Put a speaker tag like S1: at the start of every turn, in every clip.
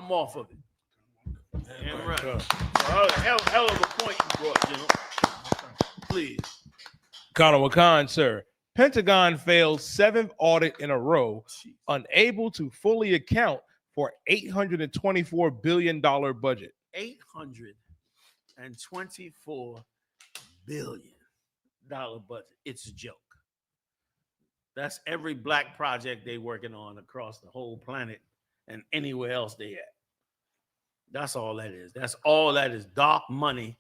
S1: something off of it. Damn right. Hell of a point you brought, General. Please.
S2: Colonel Wakan, sir. Pentagon failed 7th audit in a row, unable to fully account for $824 billion budget.
S1: $824 billion budget. It's a joke. That's every black project they working on across the whole planet and anywhere else they at. That's all that is. That's all that is. Dark money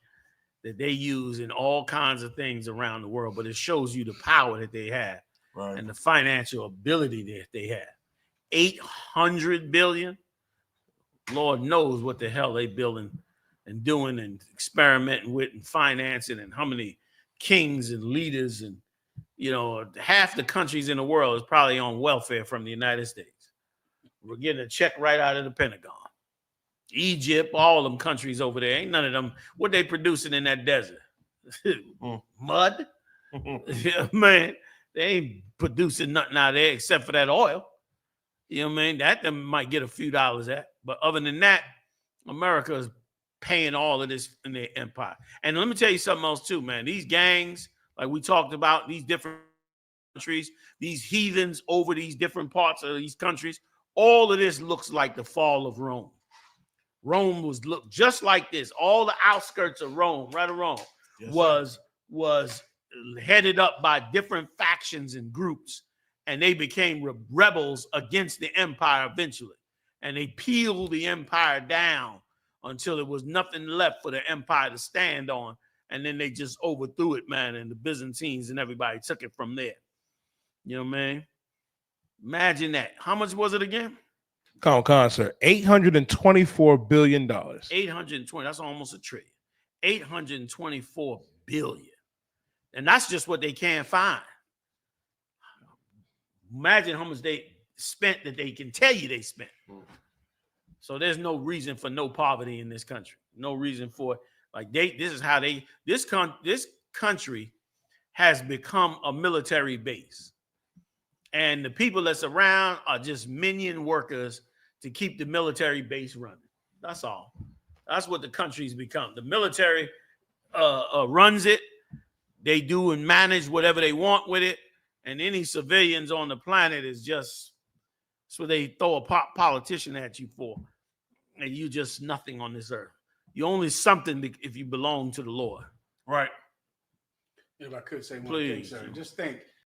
S1: that they use in all kinds of things around the world, but it shows you the power that they have and the financial ability that they have. 800 billion. Lord knows what the hell they building and doing and experimenting with and financing, and how many kings and leaders and, you know, half the countries in the world is probably on welfare from the United States. We're getting a check right out of the Pentagon. Egypt, all them countries over there, ain't none of them. What they producing in that desert? Mud? Yeah, man, they ain't producing nothing out there except for that oil. You know what I mean? That them might get a few dollars at. But other than that, America is paying all of this in their empire. And let me tell you something else too, man. These gangs, like we talked about, these different countries, these heathens over these different parts of these countries, all of this looks like the fall of Rome. Rome was looked just like this. All the outskirts of Rome, right or wrong, was headed up by different factions and groups, and they became rebels against the empire eventually. And they peeled the empire down until there was nothing left for the empire to stand on. And then they just overthrew it, man. And the Byzantines and everybody took it from there. You know what I mean? Imagine that. How much was it again?
S2: Colonel, sir. $824 billion.
S1: 820. That's almost $1 trillion. 824 billion. And that's just what they can't find. Imagine how much they spent that they can tell you they spent. So there's no reason for no poverty in this country. No reason for it. Like this country has become a military base. And the people that's around are just minion workers to keep the military base running. That's all. That's what the country's become. The military runs it. They do and manage whatever they want with it. And any civilians on the planet is just, that's what they throw a politician at you for. And you just nothing on this earth. You're only something if you belong to the Lord.
S3: Right. If I could say one thing, sir. Just think,